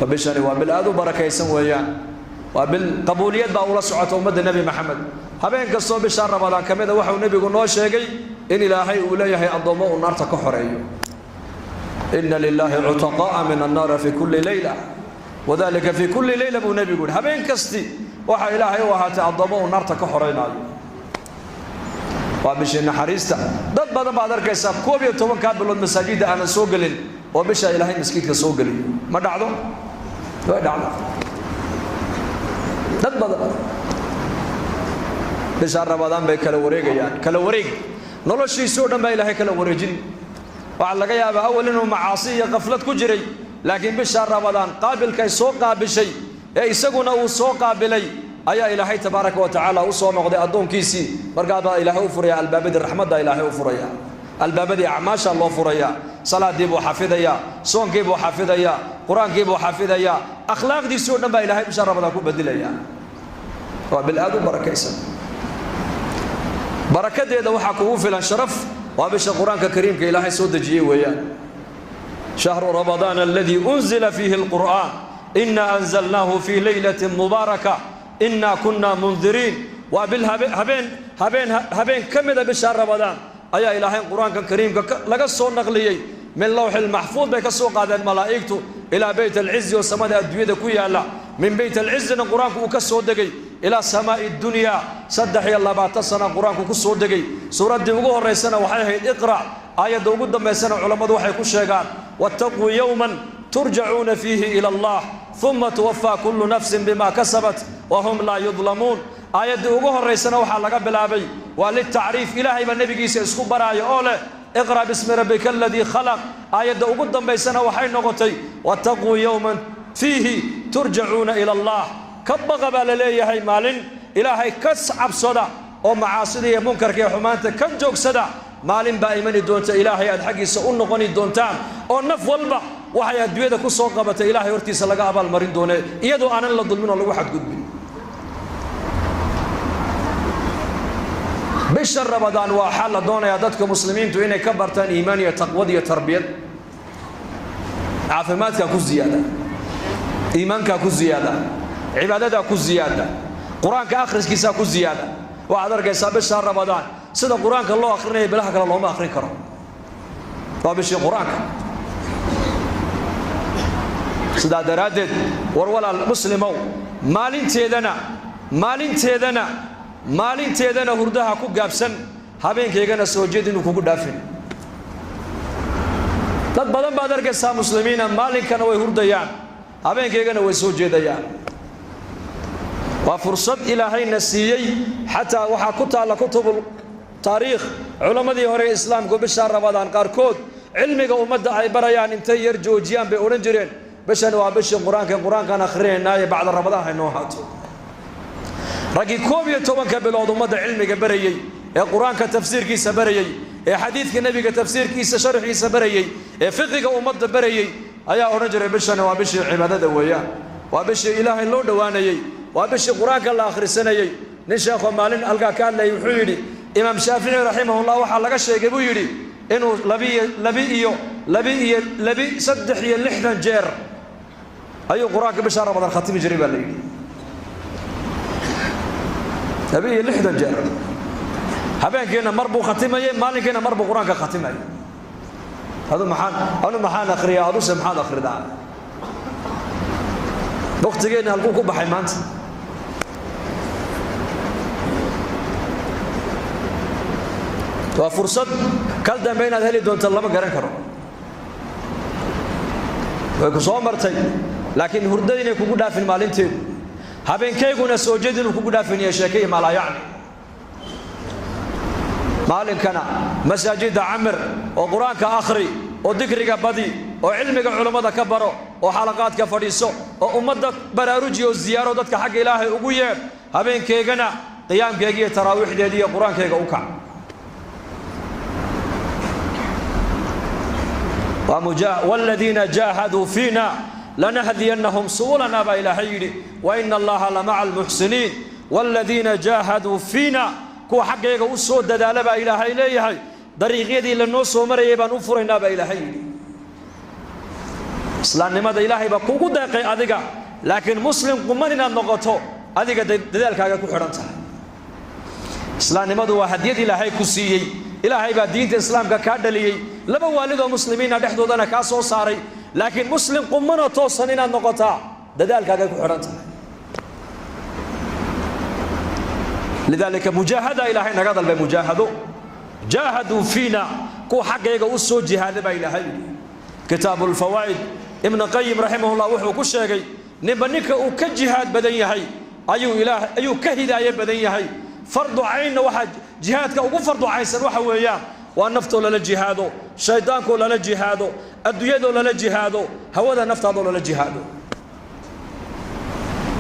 فبشري وبالآذ بركة يسويان وبالقبولية بأول سعة أمة النبي محمد هبين قصوا بشهر رمضان كمذا وحو النبي قلنا شيء إن إلهي أوليه الضماء النار تكحري إن لله عتقاء من النار في كل ليلة وذلك في كل ليلة أبو النبي يقول هبين كستي وحا إلهي وهات الضماء النار تكحرينا وبشي حريستا ضد بدن بعد اركيسا كوب iyo 10 kaabilo masaajida aan soo galin oo bisha ilaahay miskiidka soo galiyo ma dhacdo way dhacdo dad badan bisha Ramadaan bay kala wareegayaan kala wareeg noloshiisa oo dhan bay ilaahay kala wareejin waxa laga yaabaa awal inuu macaasi iyo qaflad ku jiray laakiin bisha Ramadaan qaabilkay soo qaabishay ee isaguna uu soo qaabilay ayaa ilaahay tabaaraka wa tacaala u soo noqday adoonkiisii markaa ilaahay u furaya albaabada raxmadda ilaahay u furaya albaabada acmaasha loo furaya salaadii buu xafidaya soonkii buu xafidaya quraankii buu xafidaya akhlaaqdiisii oo dhan baa ilaahay bisha Ramadaan ku beddelaya waa bil aad u barakaysan barakadeeda waxa kugu filan sharaf waa bisha quraanka kariimka ilaahay soo dajiyay weeyaan shahru ramadaan alladhi unzila fihi alquran inna anzalnahu fi laylatin mubarakah إنا كنا منذرين وبالهبين كمذا بشهر رمضان أيا إلهي القرآن الكريم لقصوا نقليي من لوح المحفوظ بكسوق هذا الملائكة إلى بيت العز والسماء الدنيا كويا لا من بيت العز القرآن كسو دقي إلى سماء الدنيا صدح الله بعد سنة القرآن كسو دقي سورة دموع الرئيسنا وحيه اقرأ آية دوغد ما سنة علماء وحي كشيغان واتقوا يوما ترجعون فيه إلى الله ثم توفى كل نفس بما كسبت وهم لا يظلمون آية دوغه الرئيسنا وحلقة بلابي وللتعريف إلهي بالنبي جيسي اسكو براي أوله اقرأ باسم ربك الذي خلق آية دوغد ما سنة وحي نغطي واتقوا يوما فيه ترجعون إلى الله كبغ بالليه هاي مالين إلهي كسعب صدا ومعاصدي منكر كي حمانته كنجوك صدا maalin baa imani doonta ilaahay aad xaqiisa u noqoni doontaan oo naf walba waxay adduunyada ku soo qabatay ilaahay hortiisa laga abaal marin doonay iyadoo aanan la dulmin oo lagu xad gudbin bisha Ramadaan waa xal la doonaya dadka muslimiintu inay ka bartaan iimaan iyo taqwad iyo tarbiyad caafimaadka ku ziyaada iimaanka ku ziyaada cibaadada ku ziyaada quraanka akhriskiisa ku ziyaada waxaad arkaysaa bisha Ramadaan sida quraanka loo akhrinayo bilaha kale looma akhrin karo waa bishii quraanka sida daraadeed war walaal muslimow maalinteedana hurdaha ku gaabsan habeenkeygana soo jeed inuu kugu dhaafin dad badan baad arkaysaa muslimiina maalinkana way hurdayaan habeenkeygana way soo jeedayaan وفرصة إلهي نسيي حتى وحا كتالا كتب التاريخ علماء هوري الإسلام قو بشهر رمضان قاركود علمي ومدى أي بريان انتي يرجو جيان بأورنجرين بشان وابش القرآن كان آخرين ناية بعد رمضان هنوهاتو رقي كوبية توبان كبلود ومدى علمي بريي القرآن كتفسير كيس بريي حديث كنبي كتفسير كيس شرح كيس بريي فقه ومدى بريي أيا أورنجرين بشان وابش عبادة وياه وابش إلهي اللو دوانيي وابش القرآن الله آخر السنة نشاخ مالين ألقى كان لا يحيدي إمام شافعي رحمه الله وحلق الشيء يقول يدي إنه لبي صدح اللحدا جير أي قرآن بشار رمضان ختم جريبا لي لبي اللحدا جير هبين كنا مربو ختمه مالين كنا مربو قرآن ختمه هذا محان أخريا هذا سمحان أخر ده وقت جينا هلقوكم بحيمانت وفرصة كل دم بين هذي دون الله ما قرن كرو ويكسو مرتين لكن هردين يكون دافن مالين تيم هبين كي يكون سوجدين يكون دافن يشكي ما لا يعني مالين كان مساجد عمر وقرآن كآخري وذكرك بدي وعلمك علماء كبروا وحلقات كفريسو وأمدك براروجي والزيارة ودك حق إلهي أبويا هبين كيجنا قيام كيجي تراويح دي قرآن كيجا أوكع والذين جاهدوا فينا لنهدينهم سبلنا بإلهي وإن الله لمع المحسنين والذين جاهدوا فينا كو حق يجا أسود دالة بإلهي ليه طريقي دي للنص ومريبا نفرنا بإلهي islaamnimada ilaahay baa kugu deeqay adiga laakiin muslim quman inaad noqoto adiga dadaalkaaga ku xidhan tahay islaamnimadu waa hadiyad ilaahay ku siiyey ilaahay baa diinta islaamka ka dhaliyay laba waalid oo muslimiina dhexdoodana ka soo saaray laakiin muslim quman oo toosan inaad noqotaa dadaalkaaga ku xidhan tahay lidaalika mujaahada ilaahay naga dalbay mujaahado jaahaduu fiina kuwa xaggayga u soo jihaada baa ilaahay kitaabu lfawaa'id ibn qayyim raximahullah wuxuu ku sheegay ninka uu ka jihaad badan yahay ayuu ka hidaaye badan yahay fardu caynna waxa jihaadka ugu fardu caynsan waxa weeyaan waa naftoo lala jihaado shaydaankoo lala jihaado adduunyadoo lala jihaado hawada naftaadoo lala jihaado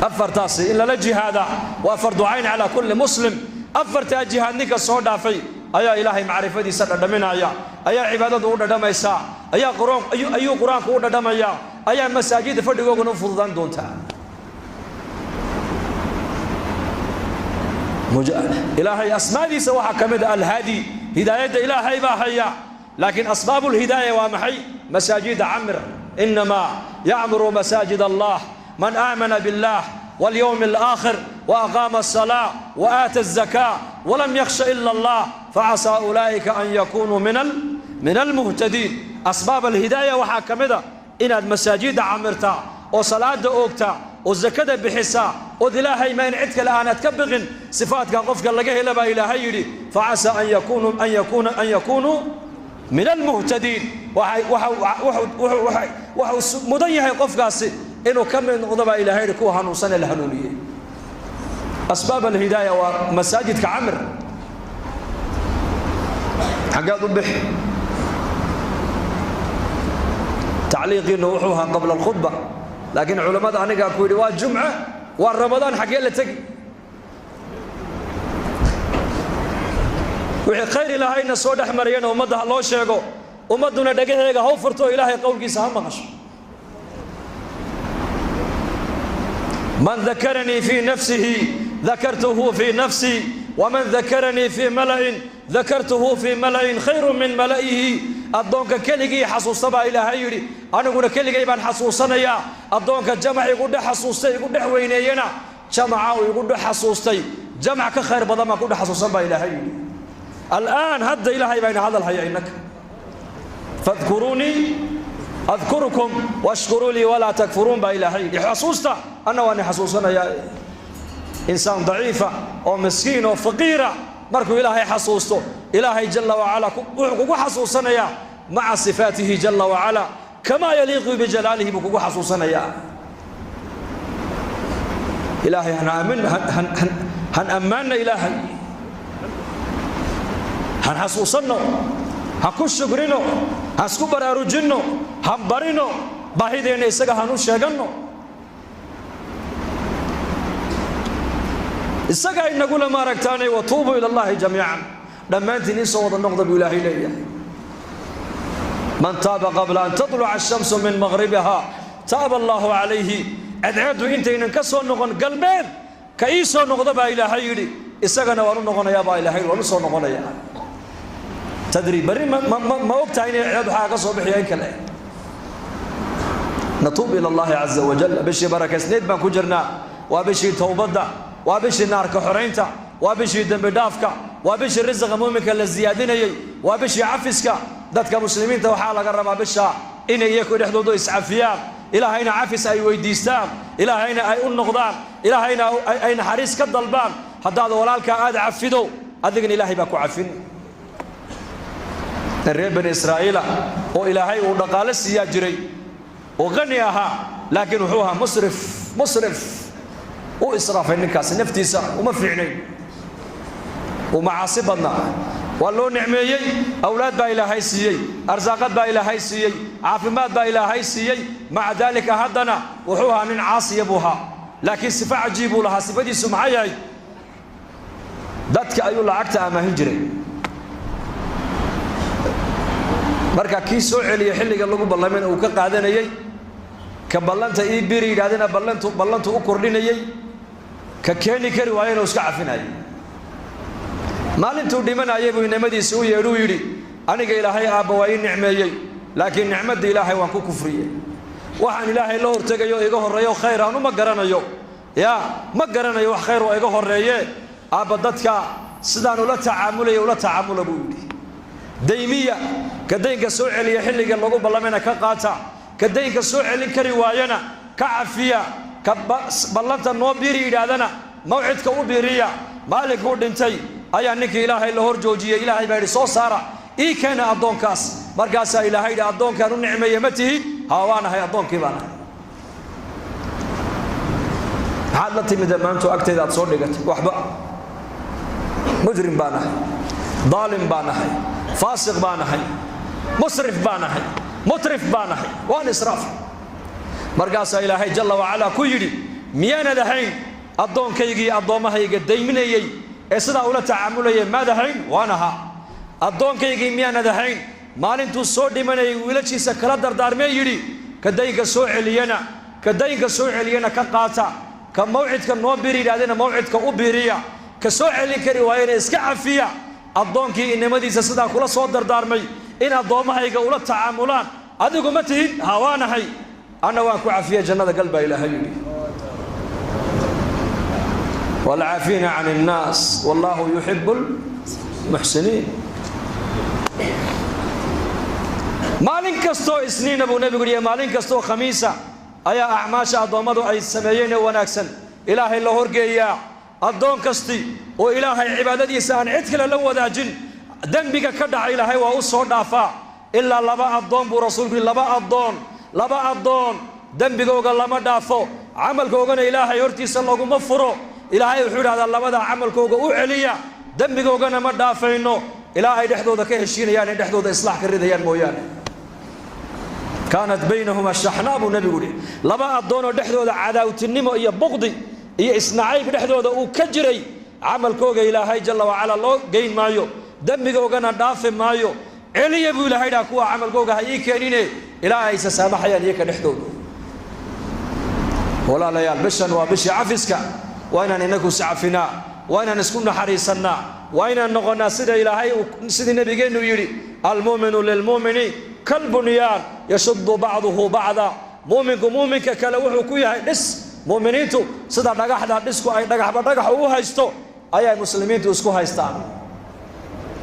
afartaasi in lala jihaada waa fardu cayn calaa kulli muslim afartaa jihaad ninka soo dhaafay ayaa ilaahay macrifadiisa dhadhaminaya ayaa cibaadadu u dhadhamaysaa ayuu qur-aanku u dhadhamaya ayaa masaajida fadhigooguna u fududaan doontaa ilaahay asmaadiisa waxaa ka mid alhaadi hidaayadda ilaahay baa haya laakiin asbaabu lhidaaya waa maxay masaajida camir inamaa yacmuru masaajid allah man aamana billah واليوم الآخر وأقام الصلاة وآتى الزكاة ولم يخش إلا الله فعسى أولئك أن يكونوا من المهتدين أسباب الهداية وحاكمة إن المساجد عمرتا وصلاة أوكتا والزكاة بحسا وذلاهي ما ينعدك الآن تكبغن صفاتك قفك لقيه لبا إلهي فعسى أن يكونوا من المهتدين مضيح قفك إنه كم من غضب إلى هير كوها نوصل الهنونية أسباب الهداية ومساجد كعمر حقاد البح تعليق نوحوها قبل الخطبة لكن علماء أنا قالوا والجمعة والرمضان حقي اللي تجي وحي خير إلهي نسود أحمرين ومدها الله شيقو ومدنا دقيقة هو فرطو إلهي قولك سهم مغش من ذكرني في نفسه ذكرته في نفسي ومن ذكرني في ملأ ذكرته في ملأ خير من ملئه أدونك كلجي حسوس تبع إلى هيري أنا أقول كلجي بان حسوسنا يا أدونك جمع يقول ده حسوستي يقول ده وينينا جمع ويقول ده حسوستي جمع كخير بدل ما يقول ده حسوس تبع إلى هيري الآن هد إلى هي بين هذا الحي إنك فاذكروني أذكركم واشكروا لي ولا تكفرون بإلهي حسوستا أنا وأنا حسوسنا يا إنسان ضعيفة أو مسكين أو فقيرة مركو إلهي حسوسته إلهي جل وعلا كوكو حسوسنا يا مع صفاته جل وعلا كما يليق بجلاله بكوكو حسوسنا يا إلهي هن أمنا إلهي هن حسوسنا هكوش شكرينو هسكو براروجينو هم برينو باهيدين إسقى هنو شجنو إسقى إن نقول ما ركتاني وتوبوا إلى الله جميعا لما أنت نسوا النقطة بإله إليه من تاب قبل أن تطلع الشمس من مغربها تاب الله عليه أدعو أنت إن كسر نقن قلبين كيسوا النقطة بإله إليه إسقى نوارو نقن يا بإله إليه ونسوا نقن يا تدري بري ما وقتها يعد حاجة صبح ينكله نتوب إلى الله عز وجل بشي بركة سنيد ما كجرنا وبشي توبدا وبشي نار كحرينتا وبشي دم بدافكا وبشي رزق مؤمنك للزيادين وبشي عفسك ذاتك مسلمين توحالا قرب بشا إن يكون يحدودو إسعافيان إلى هين عفس أي ويديستان إلى هين أي النقدان إلى هين أي حريص كالضلبان حتى هذا ولالك آد عفدو أذقن إلهي باكو عفن الرب بن إسرائيل وإلهي ودقال السياجري وغنيها لكن وحوها مصرف وإسراف النكاس نفتيسا وما فيعني ومعاصبنا والله نعميي أولاد با إلهي سيي أرزاقات با إلهي سيي عافمات با إلهي سيي مع ذلك هدنا وحوها من عاصي أبوها لكن صفة عجيب لها صفة دي سمعي ذاتك أيو لعكتها ما هجري marka kii soo celiyo xilliga lagu ballamay oo ka qaadanayay ka ballanta ii biri yiraadina ballantu u kordhinayay ka keeni kari waayeen oo iska cafinayay maalintuu dhimanayay buu nimadiisa u yeedhu yiri aniga ilaahay aabba waa ii nicmeeyay laakiin nicmada ilaahay waan ku kufriyay waxaan ilaahay la hortagayo iga horeeyo khayr aan uma garanayo ya ma garanayo wax khayr oo iga horeeye aaba dadka sidaan ula tacaamula buu yidhi daymiya ka daynka soo celiya xilliga lagu ballamena ka qaata ka daynka soo celin kari waayana ka cafiya ka ballanta noo biiri yidhaahdana mawcidka u biiriya maalinkuu dhintay ayaa ninkii ilaahay la hor joojiyey ilaahay baa yidhi soo saara ii keena addoonkaas markaasaa ilaahay yidhi addoonkaan u nicmeeye ma tihi haa waanahay addoonkii baan ahay maxaad la timid maantu agteeda aad soo dhigatay waxba mujrim baan ahay daalim baan ahay faasiq baan ahay musrif baan ahay mutrif baan ahay waan israaf markaasaa ilaahay jalla wacalaa ku yidhi miyaanad ahayn addoonkaygii addoommahayga dayminayey ee sidaa ula tacaamulayay maad ahayn waan ahaa addoonkaygii miyaanad ahayn maalintuu soo dhimanayay wiilashiisa kala dardaarmee yidhi ka daynka soo celiyana ka qaata ka mawcidka noo biiri yidhahdena mawcidka u biiriya ka soo celin kari waayena iska cafiya addoonkii innimadiisa sidaa kula soo dardaarmay in addoommahayga ula tacaamulaan adigu ma tihid haa waanahay anna waan ku cafiya jannada gal baa ilaahay yidhi والعافين عن الناس والله يحب المحسنين مالين كستو إسنين أبو نبي قرية مالين كستو خميسة أيا أعماش أضومدو أي سميين وناكسن إلهي الله هرقيا الضون كستي وإلهي عبادتي سان عدكلا لو ذا جن دنبك كدع إلهي وأصور دافا إلا لبا الضون برسولك لبا الضون دنبك وقال لما دافو عملك وقال إلهي يرتي سلوك مفرو ilaahay wuxuu yiraahdaa labada amalkooga u celiya dambigoogana ma dhaafayno ilaahay dhexdooda ka heshiinayaan dhexdooda islaax ka ridayaan mooyaan kaanat baynahuma shahnabu nabigu laba adoon dhexdooda cadaawtinimo iyo buqdi iyo isnaacayb dhexdooda uu ka jiray amalkooga ilaahay jalla wa ala loo geyn maayo dambigoogana dhaafi maayo celiya buu ilaahay dhaa kuwa amalkooga hay keenine ilaahay saamaxayaan iyaga dhexdooda walaalayaal bishan waa bishi cafiska وأنا نكون سعفنا وأنا نسكن حريصنا وأنا نقولنا سيد إلهي سيد النبي جنو يري المؤمن للمؤمن كالبنيان يشد بعضه بعضا مؤمنك كلوح كويا دس مؤمنينتو سيد دغح دسكو أي دغح هو هايستو أي مسلمين تسكو هايستان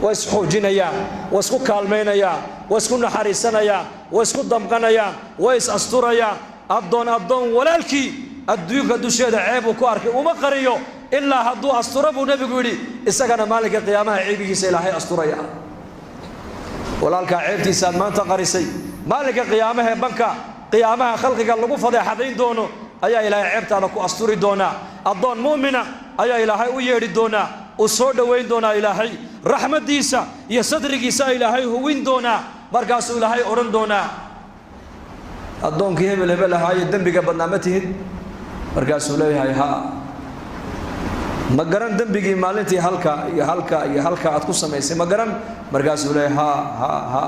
واسكو جنيا واسكو كالمينيا واسكو حريصنا واسكو دمقنيا واس أستوريا أبدون ولالكي adduunka dusheeda ceeb uu ku arkay uma qariyo ilaa hadduu asturo buu nabigu yidhi isagana maalinka qiyaamaha ceebigiisa ilaahay asturaya walaalkaa ceebtiisaad maanta qarisay maalinka qiyaamaha banka qiyaamaha khalqiga lagu fadeexadayn doono ayaa ilaahay ceebtaada ku asturi doonaa addoon mu'mina ayaa ilaahay u yeedhi doonaa u soo dhowayn doonaa ilaahay raxmadiisa iyo sadrigiisa ilaahay huwin doonaa markaasuu ilaahay odhan doonaa addoonkii hebel ahaaye dembiga badnaa ma tihid markaasuu leeyahay haa ma garan dembigii maalintii halka aad ku samaysay ma garan markaasuu leeyahay haa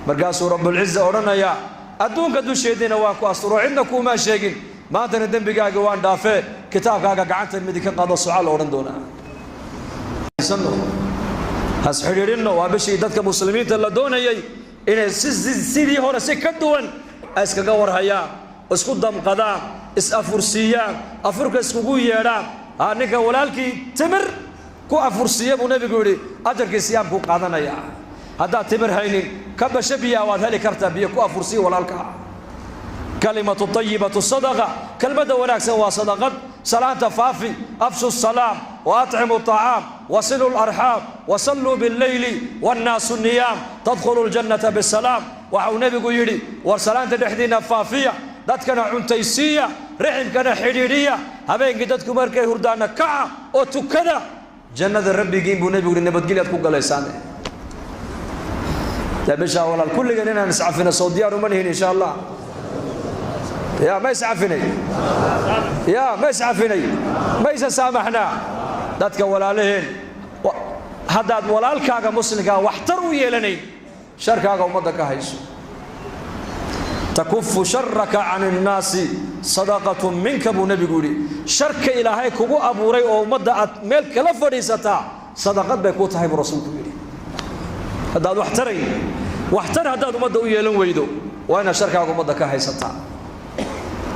markaasuu rabbul izza odhanaya adduunka dusheediina waan ku asturo cidna kuuma sheegin maantana dembigaaga waan dhaafee kitaabkaaga gacanta midig ka qaado su'aal odhan doonaa has xiriirino waa bishii dadka muslimiinta la doonayay inay sidii hore si ka duwan iskaga warhayaan isku damqadaan is-afursiiyaan afurka iskugu yeedhaan ninka walaalkii timir ku afursiiya buu nabigu yidhi ajarkii siyaamkuu qaadanaya haddaad timir haynin ka basho biyaa waad heli kartaa biyo ku afursiiya walaalka kalimatu tayibatu sadaqa kelmadda wanaagsan waa sadaqad salaanta faafi afshu salaam wa atcimu طacaam wasilu larxaam wasalluu billeyli wannaasu niyaam tadkhulu ljannata bisalaam waxau nabigu yidhi war salaanta dhexdiinna faafiya dadkana cuntaysiiya riximkana xidhiidhiya habeenkii dadku markay hurdaana kaca oo tukada jannada rabbigiin buu nabigu yidhi nabadgelyaad ku galaysaan bishaa walaal kulligan inaan iscafino soo diyaar uma nihin insha allah يا ما يسعفني يا ما يسعفني ما يسامحنا dadka walaalaheen hadaad walaalkaaga muslimka waxtar u yeelanay sharkaaga umada ka hayso takuffu sharraka 'anil naasi sadaqatun minka bu nabigu yiri sharka ilaahay kugu abuuray oo umada aad meel kala fadhiisata sadaqad bay ku tahay rasuulku yiri hadaad waxtar hadaad umada u yeelan weydo waa ina sharkaaga umada ka haysata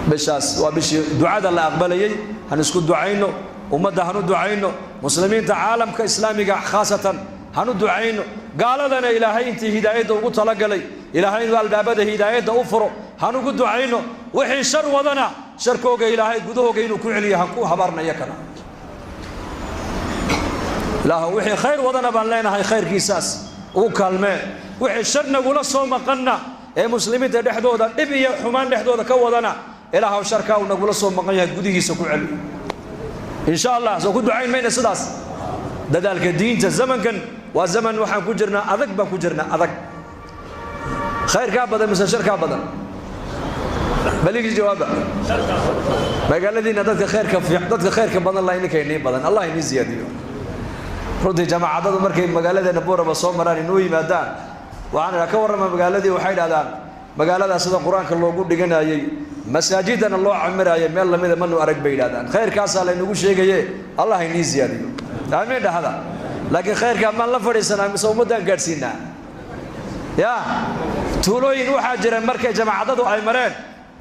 bishaas waa bishii ducada la aqbalayay han isku ducayno ummadda hanu ducayno muslimiinta caalamka islaamiga khaasatan hanu ducayno gaaladana ilaahay intii hidaayada ugu talagalay ilaahay inuu albaabada hidaayada u furo hanu ugu ducayno wixii shar wadana sharkooga ilaahay gudahooga inuu ku celiyo han ku habarnayo kana ilaahu wixii khayr wadana baan leenahay khayrkiisaas ugu kaalmee wixii shar nagula soo maqanna ee muslimiinta dhexdooda dhib iyo xumaan dhexdooda ka wadana ilaahu sharka uu nagula soo maqan yahay gudihiisa ku celiyo insha Allah soo ku ducayn mayna sidaas dadaalka diinta zamankan waa zaman waxaan ku jirnaa adag baan ku jirnaa adag khayrka badan mise sharka badan baligi jawaaba magaaladiina dadka khayrka badan la inay keenay badan Allah inii ziyadiyo runtii jamaacadadu markay magaaladeena Booraba soo maraan inuu yimaadaan waxaan ka warrama magaaladii waxay dhaadaan magaalada sida quraanka loogu dhiganayay masaajidana loo camirayay meel lamida manu arag bay dhaadaan khayrkaas la inagu sheegaye Allah inii ziyadiyo aamin dhahada laakiin khayrka ma la fadhiisanaa mise ummadan gaarsiinaa ya tuulooyin waxa jira markay jamaacadadu ay mareen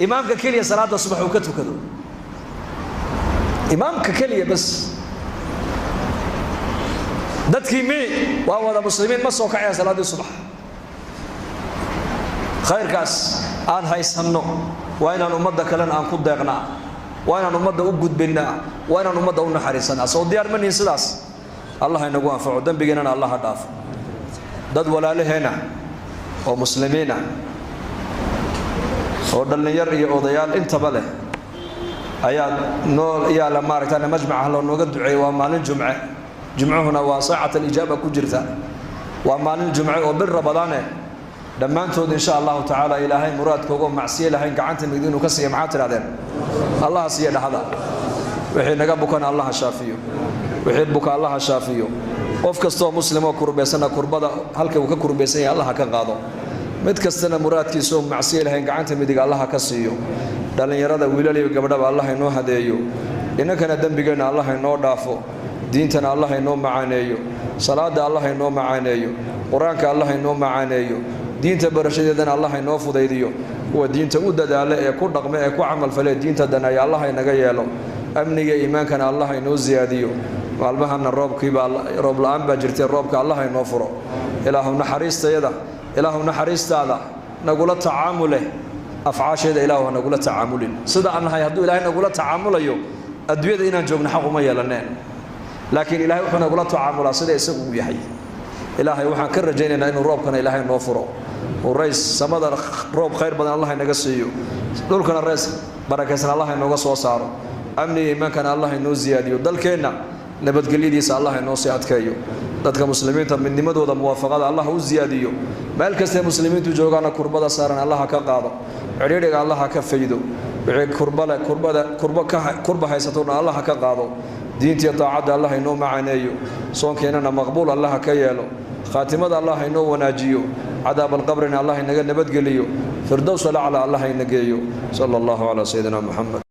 imaamka kaliya salaada subax uu ka tukado imaamka kaliya bas dadkii mi waa wada muslimiin ma soo kacay salaadii subax khayrkaas aan haysanno waa inaan ummadda kale aan ku deeqnaa waa inaan ummadda u gudbinaa waa inaan ummadda u naxariisanaa soo diyaar ma nihin sidaas Allah inagu anfaco dambigeena Allah dhaafo dad walaalaheena oo muslimiina oo dhalinyar iyo odayaal intaba leh ayaa nool iyo la maaragtay majmaca loo nooga duceeyay waa maalin jumce jumcuhuna waa saacada ijaaba ku jirta waa maalin jumce oo bil rabadaane dhammaantood insha Allah taala ilaahay muraadkooga macsiye lahayn gacanta midinu ka siiyo maxaa tiraadeen Allah siiyo dhaxada wixii naga bukan Allah shaafiyo wixii buka Allah shaafiyo qof kasto muslimo kurbeysana kurbada halka uu ka kurbeeysan yahay Allah ka qaado mid kastana muraadkiisu macsiye lahayn gacanta midig Allah ka siiyo dhalinyarada wiilal iyo gabdhaba Allah inoo hadeeyo inakana dambigeena Allah inoo dhaafo diintana Allah inoo macaaneeyo salaada Allah inoo macaaneeyo quraanka Allah inoo macaaneeyo diinta barashadeedana Allah inoo fudaydiyo kuwa diinta u dadaala ee ku dhaqma ee ku amal falay diinta danay Allah inaga yeelo amniga iimaankana Allah inoo ziyaadiyo maalmahana roob la'aan baa jirtay roobka Allah inoo furo ilaahu naxariistaada nagula tacaamule afcaasheeda ilaahu nagula tacaamulin sida annahay hadduu ilaahay nagula tacaamulayo adduunyada inaan joogno xaq uma yeelaneen laakiin ilaahay wuxuu nagula tacaamulaa sida isagu u yahay ilaahay waxaan ka rajaynaynaa inuu roobkana ilaahay noo furo ورئيس سماد روب خير بدن الله نجسيه دول كنا الرئيس بركة الله إنه قصوا صاروا أمني ما كان الله إنه زيادة ودل كنا نبت قليدي سأل الله إنه سيعد كيو دتك مسلمين تم من دمدو ده موافقات الله هو زيادة مالك است مسلمين تجوعنا كربة صارن الله كقاضي عريرك الله كفيدو كربة هاي ستورنا الله كقاضي دين تطاعد الله إنه معناه صون كنا مقبول الله كيالو خاتمة الله إنه وناجيو عذاب القبر إن الله إنه نبت قليو فردوس على الله إنه جيو صلى الله على سيدنا محمد